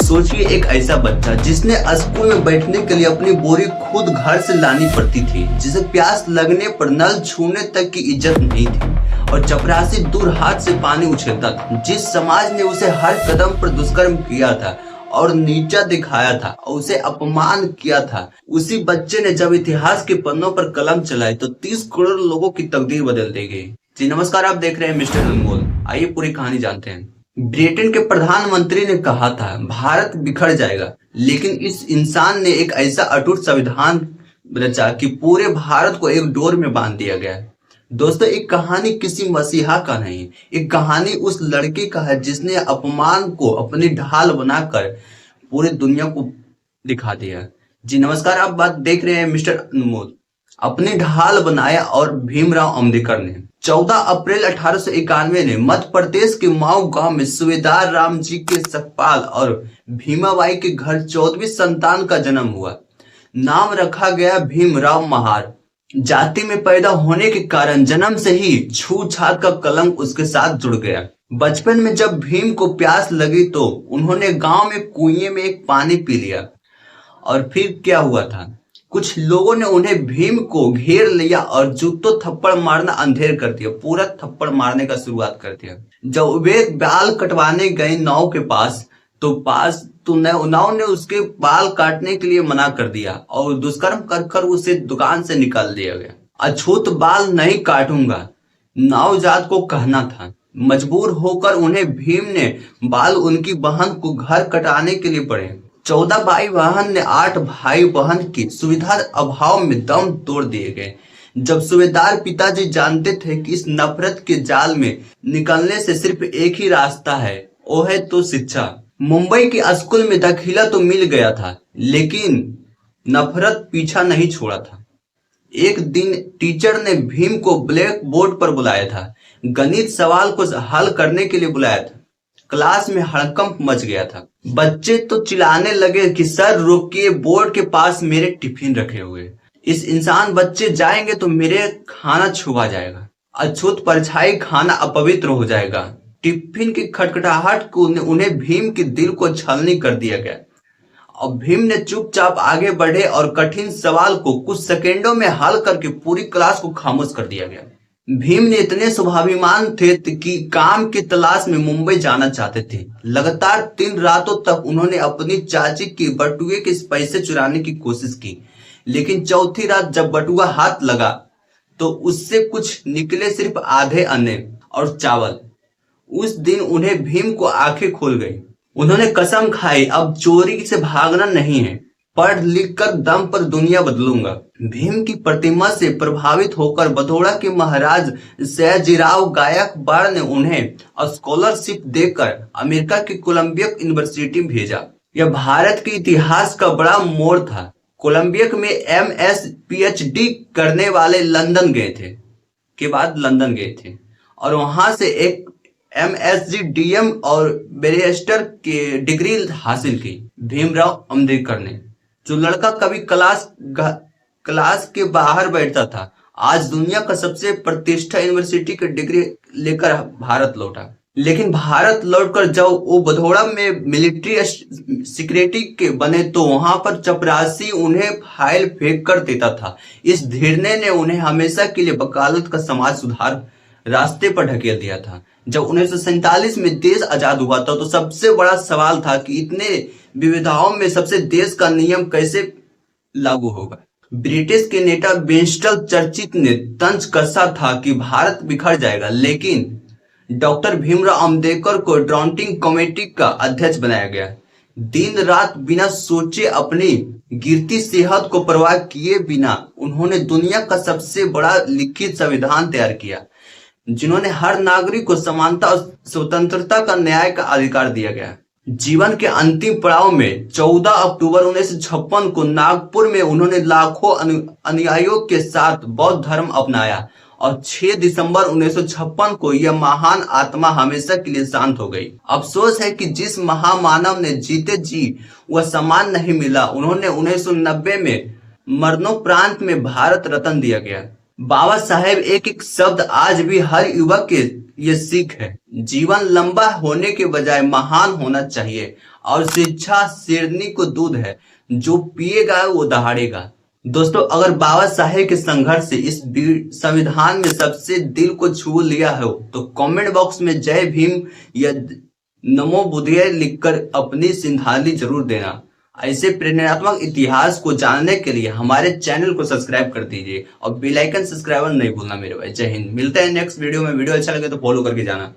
सोचिए एक ऐसा बच्चा जिसने स्कूल में बैठने के लिए अपनी बोरी खुद घर से लानी पड़ती थी, जिसे प्यास लगने पर नल छूने तक की इज्जत नहीं थी और चपरासी दूर हाथ से पानी उछलता था। जिस समाज ने उसे हर कदम पर दुष्कर्म किया था और नीचा दिखाया था और उसे अपमान किया था, उसी बच्चे ने जब इतिहास के पन्नों पर कलम चलाई तो 30 करोड़ लोगों की तकदीर बदल दी गई। जी नमस्कार, आप देख रहे हैं मिस्टर अनमोल। आइए पूरी कहानी जानते हैं। ब्रिटेन के प्रधानमंत्री ने कहा था भारत बिखर जाएगा, लेकिन इस इंसान ने एक ऐसा अटूट संविधान रचा कि पूरे भारत को एक डोर में बांध दिया गया। दोस्तों, एक कहानी किसी मसीहा का नहीं, एक कहानी उस लड़के का है जिसने अपमान को अपनी ढाल बनाकर पूरी दुनिया को दिखा दिया। जी नमस्कार, आप बात देख रहे हैं मिस्टर अनमोल। अपनी ढाल बनाया और भीमराव अम्बेडकर ने 14 अप्रैल 1891 ने मध्य प्रदेश के माऊ गांव में सूबेदार राम जी के सकपाल और भीमाबाई के घर 14वीं संतान का जन्म हुआ। नाम रखा गया भीमराव महार। जाति में पैदा होने के कारण जन्म से ही छूत-छात का कलंक उसके साथ जुड़ गया। बचपन में जब भीम को प्यास लगी तो उन्होंने गांव में कुएं में एक पानी पी लिया। और फिर क्या हुआ था, कुछ लोगों ने उन्हें भीम को घेर लिया और जूतों थप्पड़ मारना अंधेर कर दिया, पूरा थप्पड़ मारने का शुरुआत कर दिया। जब वे बाल कटवाने गए नाव के पास तो नाव ने उसके बाल काटने के लिए मना कर दिया और दुष्कर्म कर उसे दुकान से निकाल दिया गया। अछूत बाल नहीं काटूंगा, नवजात को कहना था। मजबूर होकर उन्हें भीम ने बाल उनकी बहन को घर कटाने के लिए पड़े। 14 भाई बहन ने 8 भाई बहन की सुविधा अभाव में दम तोड़ दिए गए। जब सूबेदार पिताजी जानते थे कि इस नफरत के जाल में निकलने से सिर्फ एक ही रास्ता है, वो है तो शिक्षा। मुंबई के स्कूल में दाखिला तो मिल गया था, लेकिन नफरत पीछा नहीं छोड़ा था। एक दिन टीचर ने भीम को ब्लैक बोर्ड पर बुलाया था, गणित सवाल को हल करने के लिए बुलाया था। क्लास में हड़कंप मच गया था। बच्चे तो चिल्लाने लगे कि सर रोकिए, बोर्ड के पास मेरे टिफिन रखे हुए। इस इंसान बच्चे जाएंगे तो मेरे खाना छुपा जाएगा, अछूत परछाई खाना अपवित्र हो जाएगा। टिफिन की खटखटाहट को उन्हें भीम के दिल को छलनी कर दिया गया। अब भीम ने चुपचाप आगे बढ़े और कठिन सवाल को कुछ सेकेंडों में हल करके पूरी क्लास को खामोश कर दिया गया। भीम ने इतने स्वाभिमान थे कि काम की तलाश में मुंबई जाना चाहते थे। लगातार 3 रातों तक उन्होंने अपनी चाची के बटुए के पैसे चुराने की कोशिश की, लेकिन चौथी रात जब बटुआ हाथ लगा तो उससे कुछ निकले सिर्फ आधे अन्ने और चावल। उस दिन उन्हें भीम को आंखें खुल गई। उन्होंने कसम खाई, अब चोरी से भागना नहीं है, पढ़ लिख कर दम पर दुनिया बदलूंगा। भीम की प्रतिमा से प्रभावित होकर बड़ौदा के महाराज सयाजीराव गायकवाड़ ने उन्हें स्कॉलरशिप देकर अमेरिका की कोलंबिया यूनिवर्सिटी भेजा। यह भारत के इतिहास का बड़ा मोड़ था। कोलंबिया में MS PhD करने वाले लंदन गए थे और वहां से एक MSc DM और बैरिस्टर की डिग्री हासिल की। भीमराव अम्बेडकर ने, जो लड़का कभी क्लास के बाहर बैठता था, आज दुनिया का सबसे प्रतिष्ठित यूनिवर्सिटी की डिग्री लेकर भारत लौटा। लेकिन भारत लौटकर जब वो बड़ौदा में मिलिट्री सिक्योरिटी के बने तो वहां पर चपरासी उन्हें फाइल फेंक कर देता था। इस निर्णय ने उन्हें हमेशा के लिए वकालत का समाज सुधार रास्ते पर ढकेल दिया था। जब 1947 में देश आजाद हुआ था तो सबसे बड़ा सवाल था कि इतने विविधताओं में सबसे देश का नियम कैसे लागू होगा। ब्रिटिश के नेता विंस्टन चर्चिल ने तंज कसा था कि भारत बिखर जाएगा, लेकिन डॉक्टर भीमराव अम्बेडकर को ड्राफ्टिंग कमेटी का अध्यक्ष बनाया गया। दिन रात बिना सोचे, अपनी गिरती सेहत को परवाह किए बिना उन्होंने दुनिया का सबसे बड़ा लिखित संविधान तैयार किया, जिन्होंने हर नागरिक को समानता और स्वतंत्रता का न्याय का अधिकार दिया गया। जीवन के अंतिम पड़ाव में 14 अक्टूबर 1956 को नागपुर में उन्होंने लाखों अनुयायियों के साथ बौद्ध धर्म अपनाया और 6 दिसंबर 1956 को यह महान आत्मा हमेशा के लिए शांत हो गई। अफसोस है कि जिस महामानव ने जीते जी वह सम्मान नहीं मिला, उन्होंने 1990 में मरणोपरांत में भारत रत्न दिया गया। बाबा साहेब एक एक शब्द आज भी हर युवक के ये सीख है। जीवन लंबा होने के बजाय महान होना चाहिए और शिक्षा शेरनी को दूध है, जो पिएगा वो दहाड़ेगा। दोस्तों, अगर बाबा साहेब के संघर्ष से इस संविधान में सबसे दिल को छू लिया हो तो कमेंट बॉक्स में जय भीम या नमो बुद्धे लिखकर अपनी सिंधाली जरूर देना। ऐसे प्रेरणात्मक इतिहास को जानने के लिए हमारे चैनल को सब्सक्राइब कर दीजिए और बेल आइकन सब्सक्राइबर नहीं भूलना मेरे भाई। जय हिंद। मिलते हैं नेक्स्ट वीडियो में। वीडियो अच्छा लगे तो फॉलो करके जाना।